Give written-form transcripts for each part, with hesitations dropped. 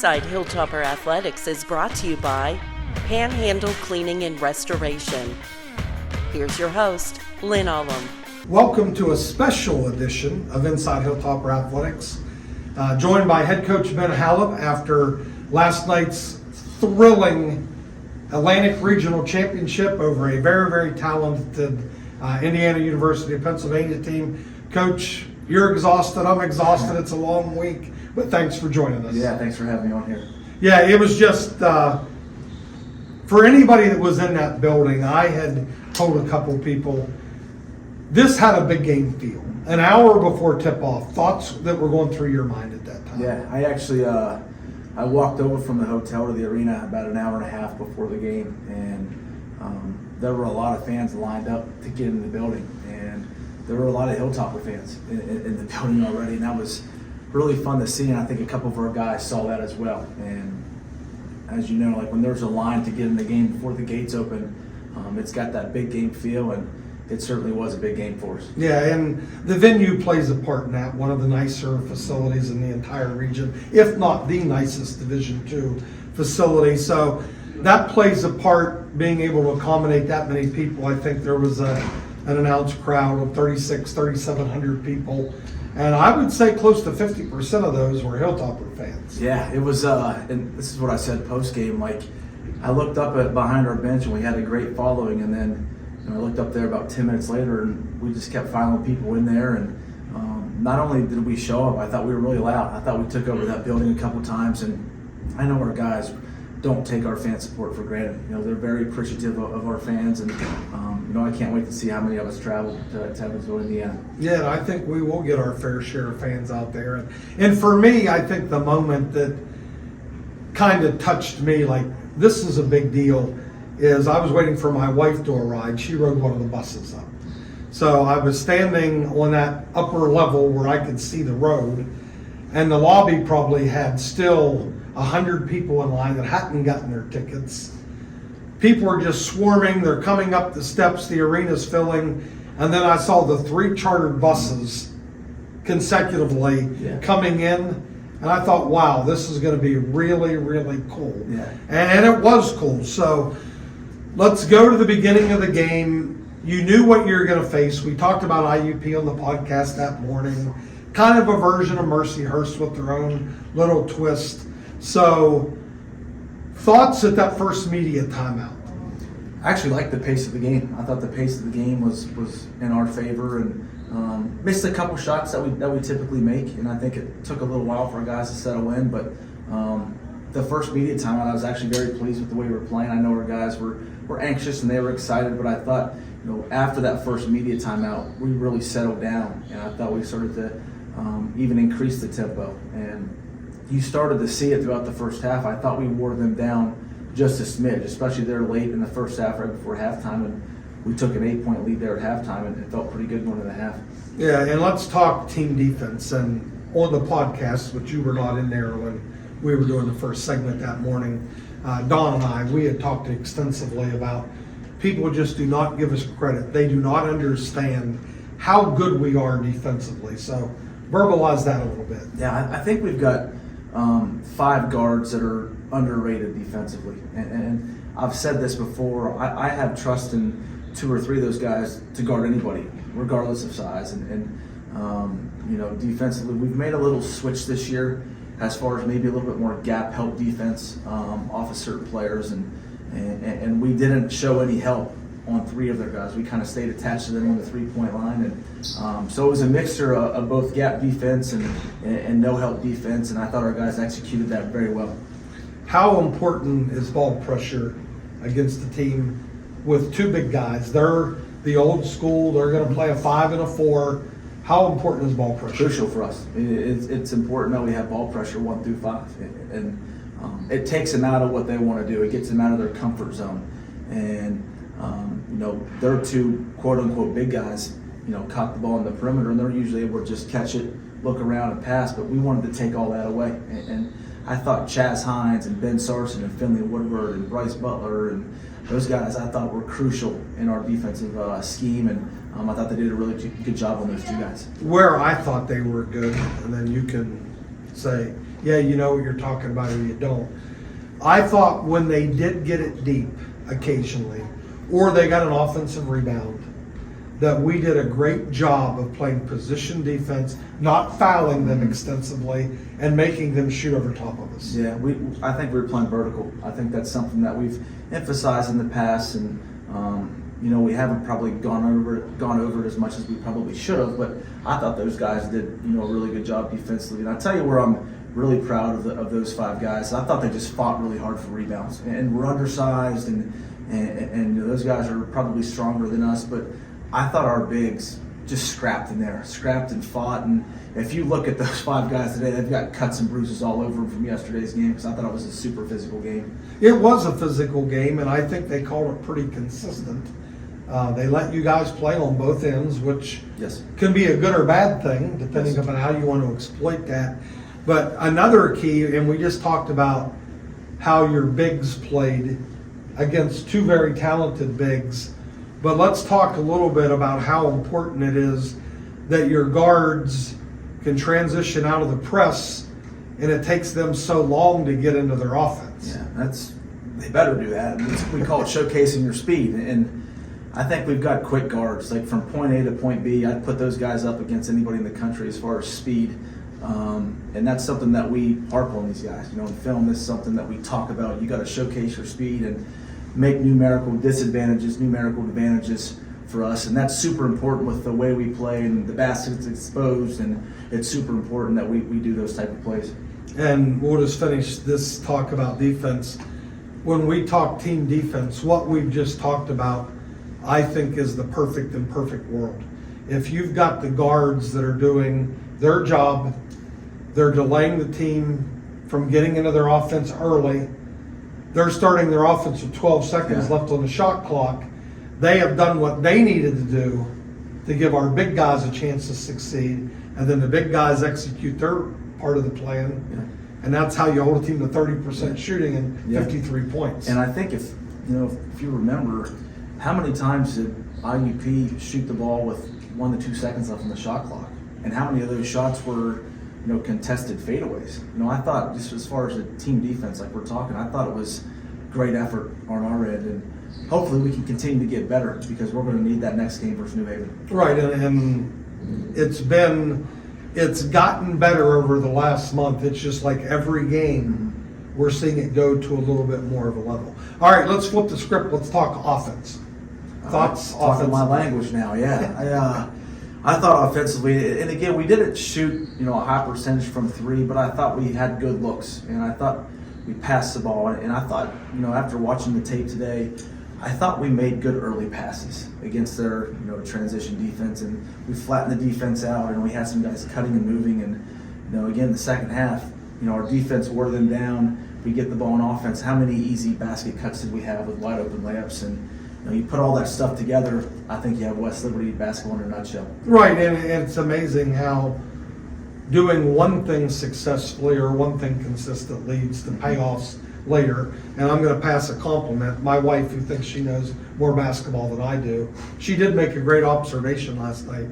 Inside Hilltopper Athletics is brought to you by Panhandle Cleaning and Restoration. Here's your host, Lynn Ullum. Welcome to a special edition of Inside Hilltopper Athletics, joined by head coach Ben Halep after last night's thrilling Atlantic Regional Championship over a very, very talented Indiana University of Pennsylvania team. Coach, you're exhausted, I'm exhausted, it's a long week, but thanks for joining us. Yeah, thanks for having me on here. Yeah, it was just, for anybody that was in that building, I had told a couple people, this had a big game feel. An hour before tip-off, thoughts that were going through your mind at that time? Yeah, I actually, I walked over from the hotel to the arena about an hour and a half before the game, and there were a lot of fans lined up to get in the building, and there were a lot of Hilltopper fans in the building already, and that was really fun to see, and I think a couple of our guys saw that as well. And as you know, like when there's a line to get in the game before the gates open, it's got that big game feel, and it certainly was a big game for us. Yeah, and the venue plays a part in that. One of the nicer facilities in the entire region, if not the nicest Division II facility. So that plays a part, being able to accommodate that many people. I think there was an announced crowd of 3,700 people. And I would say close to 50% of those were Hilltopper fans. Yeah, it was, and this is what I said post-game, like I looked up behind our bench and we had a great following, and then I looked up there about 10 minutes later and we just kept filing people in there, and not only did we show up, I thought we were really loud. I thought we took over that building a couple times, and I know our guys don't take our fan support for granted. You know, they're very appreciative of our fans, and I can't wait to see how many of us travel to Evansville, Indiana. Yeah, and I think we will get our fair share of fans out there. And for me, I think the moment that kind of touched me, like this is a big deal, is I was waiting for my wife to arrive. She rode one of the buses up. So I was standing on that upper level where I could see the road, and the lobby probably had still 100 people in line that hadn't gotten their tickets. People were just swarming. They're coming up the steps. The arena's filling. And then I saw the 3 chartered buses consecutively coming in. And I thought, wow, this is going to be really, really cool. Yeah. And it was cool. So let's go to the beginning of the game. You knew what you were going to face. We talked about IUP on the podcast that morning. Kind of a version of Mercyhurst with their own little twist. So, thoughts at that first media timeout? I actually liked the pace of the game. I thought the pace of the game was in our favor, and missed a couple shots that we typically make, and I think it took a little while for our guys to settle in. But the first media timeout, I was actually very pleased with the way we were playing. I know our guys were anxious and they were excited, but I thought, after that first media timeout, we really settled down, and I thought we started to even increase the tempo. And you started to see it throughout the first half. I thought we wore them down just a smidge, especially there late in the first half, right before halftime, and we took an 8-point lead there at halftime, and it felt pretty good going into the half. Yeah, and let's talk team defense. And on the podcast, which you were not in there when we were doing the first segment that morning, Don and I, we had talked extensively about people just do not give us credit. They do not understand how good we are defensively. So verbalize that a little bit. Yeah, I think we've got 5 guards that are underrated defensively, and I've said this before. I have trust in 2 or 3 of those guys to guard anybody, regardless of size. And defensively, we've made a little switch this year as far as maybe a little bit more gap help defense off of certain players, and we didn't show any help on 3 of their guys. We kind of stayed attached to them on the 3-point line, and so it was a mixture of both gap defense and no help defense, and I thought our guys executed that very well. How important is ball pressure against the team with 2 big guys? They're the old school. They're going to play a 5 and a 4. How important is ball pressure? Crucial for us. It's important that we have ball pressure 1 through 5, and it takes them out of what they want to do. It gets them out of their comfort zone, and their 2 quote-unquote big guys, caught the ball in the perimeter, and they're usually able to just catch it, look around, and pass. But we wanted to take all that away, and I thought Chaz Hines and Ben Sarson and Finley Woodward and Bryce Butler and those guys, I thought were crucial in our defensive scheme, and I thought they did a really good job on those 2 guys. Where I thought they were good, and then you can say yeah, you know what you're talking about or you don't. I thought when they did get it deep occasionally, or they got an offensive rebound, that we did a great job of playing position defense, not fouling them extensively, and making them shoot over top of us. Yeah, I think we were playing vertical. I think that's something that we've emphasized in the past, and we haven't probably gone over it as much as we probably should have. But I thought those guys did a really good job defensively. And I tell you where I'm really proud of those 5 guys. I thought they just fought really hard for rebounds, and we're undersized, and those guys are probably stronger than us, but I thought our bigs just scrapped in there, scrapped and fought. And if you look at those 5 guys today, they've got cuts and bruises all over them from yesterday's game, because I thought it was a super physical game. It was a physical game, and I think they called it pretty consistent. They let you guys play on both ends, which Yes. can be a good or bad thing, depending upon how you want to exploit that. But another key, and we just talked about how your bigs played against 2 very talented bigs, but let's talk a little bit about how important it is that your guards can transition out of the press, and it takes them so long to get into their offense. Yeah, they better do that. We call it showcasing your speed, and I think we've got quick guards. Like from point A to point B, I'd put those guys up against anybody in the country as far as speed. And that's something that we harp on these guys. In film, this is something that we talk about. You got to showcase your speed and make numerical disadvantages, numerical advantages for us. And that's super important with the way we play and the basket's exposed. And it's super important that we do those type of plays. And we'll just finish this talk about defense. When we talk team defense, what we've just talked about, I think, is the perfect and perfect world. If you've got the guards that are doing their job, they're delaying the team from getting into their offense early, they're starting their offense with 12 seconds left on the shot clock, they have done what they needed to do to give our big guys a chance to succeed, and then the big guys execute their part of the plan, and that's how you hold a team to 30% shooting and 53 points. And I think if you remember, how many times did IUP shoot the ball with 1 to 2 seconds left on the shot clock? And how many of those shots were, contested fadeaways? I thought, just as far as the team defense, like we're talking, I thought it was great effort on our end, and hopefully we can continue to get better, because we're going to need that next game versus New Haven. Right, and it's gotten better over the last month. It's just like every game, we're seeing it go to a little bit more of a level. All right, let's flip the script. Let's talk offense. Thoughts? Talking my language now, yeah. I thought offensively, and again, we didn't shoot, a high percentage from 3, but I thought we had good looks, and I thought we passed the ball, and I thought, after watching the tape today, I thought we made good early passes against their, transition defense, and we flattened the defense out, and we had some guys cutting and moving, and, again, the second half, our defense wore them down. We get the ball in offense. How many easy basket cuts did we have with wide open layups? And you put all that stuff together, I think you have West Liberty basketball in a nutshell. Right, and it's amazing how doing one thing successfully or one thing consistent leads to payoffs later. And I'm going to pass a compliment. My wife, who thinks she knows more basketball than I do, she did make a great observation last night.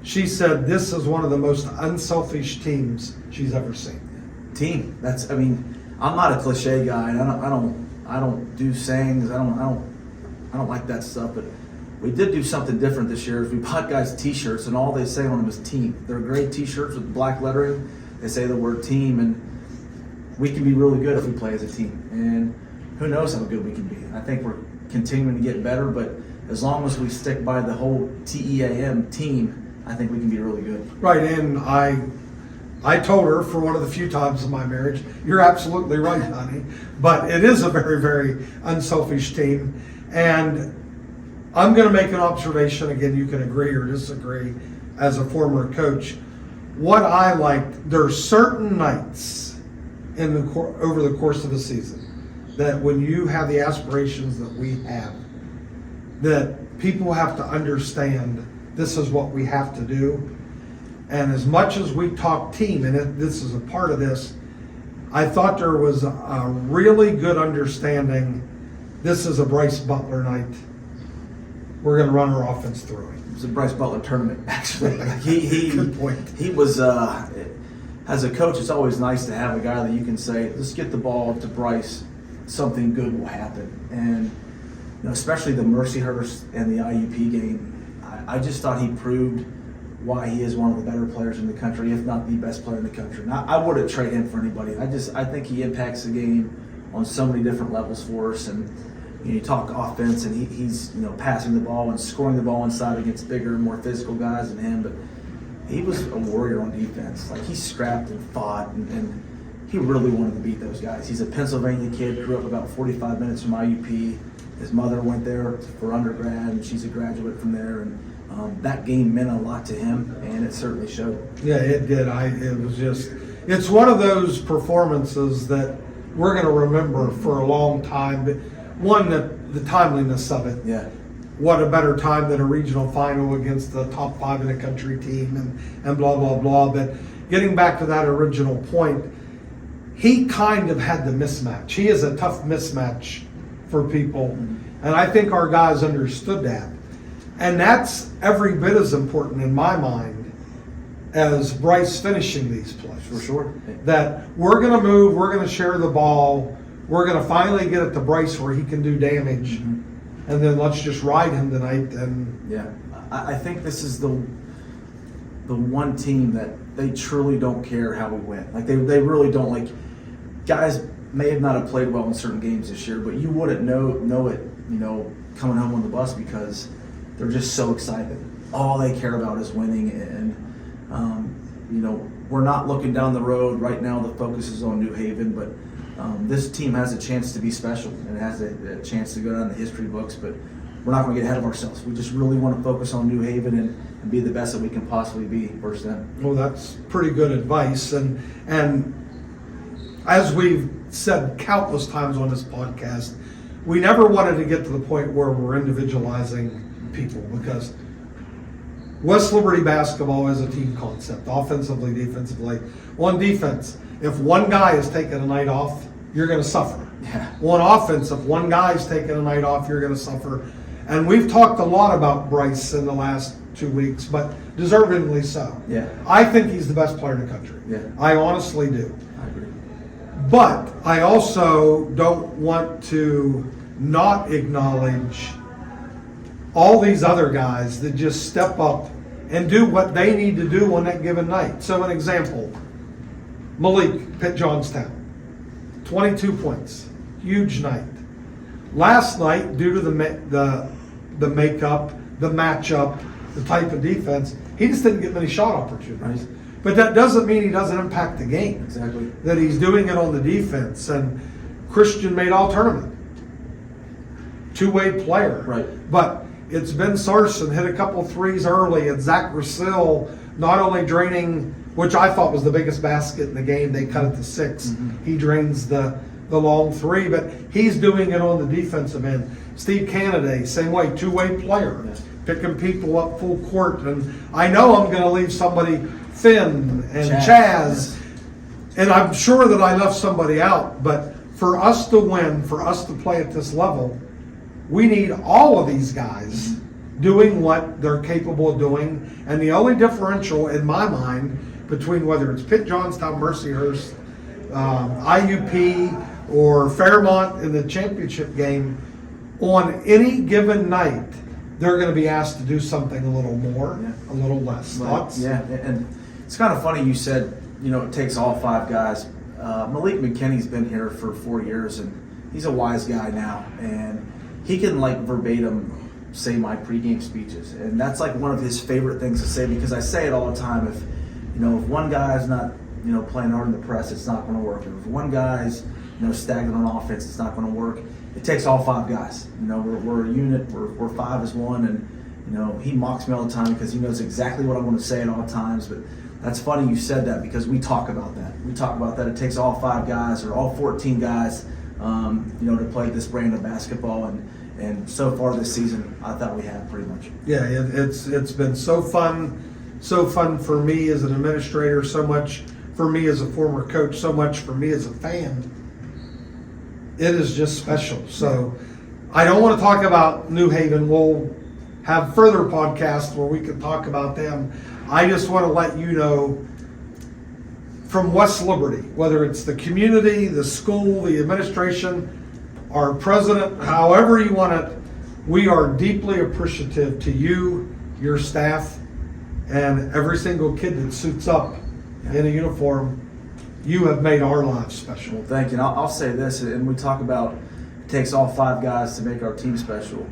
She said this is one of the most unselfish teams she's ever seen. Team. I'm not a cliche guy, and I don't do sayings. I don't like that stuff, but we did do something different this year. We bought guys T-shirts, and all they say on them is team. They're great T-shirts with black lettering. They say the word team, and we can be really good if we play as a team. And who knows how good we can be. I think we're continuing to get better, but as long as we stick by the whole TEAM team, I think we can be really good. Right, and I told her for one of the few times in my marriage, you're absolutely right, honey. But it is a very, very unselfish team. And I'm going to make an observation. Again, you can agree or disagree as a former coach. What I liked, there are certain nights over the course of the season that when you have the aspirations that we have, that people have to understand this is what we have to do. And as much as we talk team, and this is a part of this, I thought there was a really good understanding. This is a Bryce Butler night. We're going to run our offense through it. It was a Bryce Butler tournament, actually. Good point. He was, as a coach, it's always nice to have a guy that you can say, let's get the ball to Bryce, something good will happen. And especially the Mercyhurst and the IUP game, I just thought he proved why he is one of the better players in the country, if not the best player in the country. And I wouldn't trade him for anybody. I think he impacts the game on so many different levels for us. And you talk offense, and he's passing the ball and scoring the ball inside against bigger, more physical guys than him. But he was a warrior on defense. Like, he scrapped and fought, and he really wanted to beat those guys. He's a Pennsylvania kid, grew up about 45 minutes from IUP. His mother went there for undergrad, and she's a graduate from there. And that game meant a lot to him, and it certainly showed. Yeah, it did. It's one of those performances that we're going to remember for a long time. But one, the timeliness of it. Yeah. What a better time than a regional final against the top 5 in the country team and blah, blah, blah. But getting back to that original point, he kind of had the mismatch. He is a tough mismatch for people. Mm-hmm. And I think our guys understood that. And that's every bit as important in my mind as Bryce finishing these plays. For sure. That we're going to move, we're going to share the ball, we're going to finally get it to Bryce where he can do damage, and then let's just ride him tonight. And yeah, I think this is the one team that they truly don't care how we win. Like, they really don't. Like, guys may have not have played well in certain games this year, but you wouldn't know it, coming home on the bus, because they're just so excited. All they care about is winning, and we're not looking down the road right now. The focus is on New Haven, but this team has a chance to be special, and it has a chance to go down the history books. But we're not going to get ahead of ourselves. We just really want to focus on New Haven and be the best that we can possibly be versus them. Well, that's pretty good advice, and as we've said countless times on this podcast, we never wanted to get to the point where we're individualizing people, because West Liberty basketball is a team concept, offensively, defensively. On defense, if one guy is taking a night off, you're going to suffer. Yeah. On offense, if one guy's taking a night off, you're going to suffer. And we've talked a lot about Bryce in the last 2 weeks, but deservingly so. Yeah. I think he's the best player in the country. Yeah. I honestly do. I agree. But I also don't want to not acknowledge all these other guys that just step up and do what they need to do on that given night. So an example, Malik, Pitt Johnstown, 22 points, huge night. Last night, due to the makeup, the matchup, the type of defense, he just didn't get many shot opportunities. Right. But that doesn't mean he doesn't impact the game. Exactly. That he's doing it on the defense. And Christian made all tournament. Two-way player. Right. But it's Ben Sarson hit a couple threes early, and Zach Russell not only draining, which I thought was the biggest basket in the game, they cut it to 6. Mm-hmm. He drains the long three, but he's doing it on the defensive end. Steve Canaday, same way, two-way player, picking people up full court. And I know I'm going to leave somebody, Finn and Chaz, and I'm sure that I left somebody out, but for us to win, for us to play at this level, we need all of these guys doing what they're capable of doing. And the only differential in my mind between whether it's Pitt Johnstown, Mercyhurst, IUP, or Fairmont in the championship game, on any given night, they're going to be asked to do something a little more, a little less. Thoughts? Yeah, and it's kind of funny you said, it takes all 5 guys. Malik McKinney's been here for 4 years, and he's a wise guy now, and he can verbatim say my pregame speeches, and that's one of his favorite things to say, because I say it all the time. If one guy's not playing hard in the press, it's not going to work. If one guy's stagnant on offense, it's not going to work. It takes all 5 guys. We're a unit. We're 5 as one, and he mocks me all the time because he knows exactly what I'm going to say at all times. But that's funny you said that, because we talk about that. We talk about that. It takes all 5 guys or all 14 guys, to play this brand of basketball. And so far this season, I thought we have pretty much. Yeah, it's been so fun for me as an administrator, so much for me as a former coach, so much for me as a fan. It is just special. So I don't want to talk about New Haven. We'll have further podcasts where we can talk about them. I just want to let you know, from West Liberty, whether it's the community, the school, the administration, our president, however you want it, we are deeply appreciative to you, your staff, and every single kid that suits up in a uniform. You have made our lives special. Well, thank you. And I'll say this, and we talk about it takes all 5 guys to make our team special.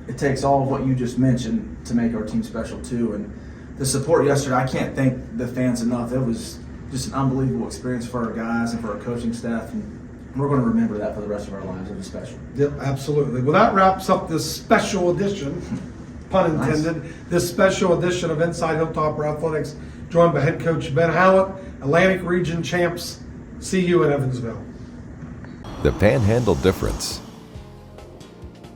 It takes all of what you just mentioned to make our team special too. And the support yesterday, I can't thank the fans enough. It was just an unbelievable experience for our guys and for our coaching staff. And we're going to remember that for the rest of our lives. It was special. Yep, absolutely. Well, that wraps up this special edition, pun intended, this special edition of Inside Hilltopper Athletics, joined by head coach Ben Hallett, Atlantic Region champs. See you in Evansville. The Panhandle Difference.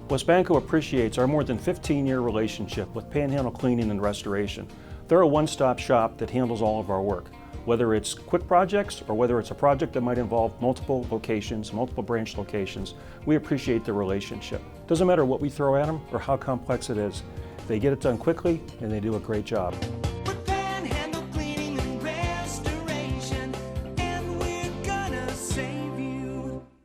Westbanco appreciates our more than 15-year relationship with Panhandle Cleaning and Restoration. They're a one-stop shop that handles all of our work, whether it's quick projects or whether it's a project that might involve multiple locations, multiple branch locations. We appreciate the relationship. Doesn't matter what we throw at them or how complex it is. They get it done quickly and they do a great job.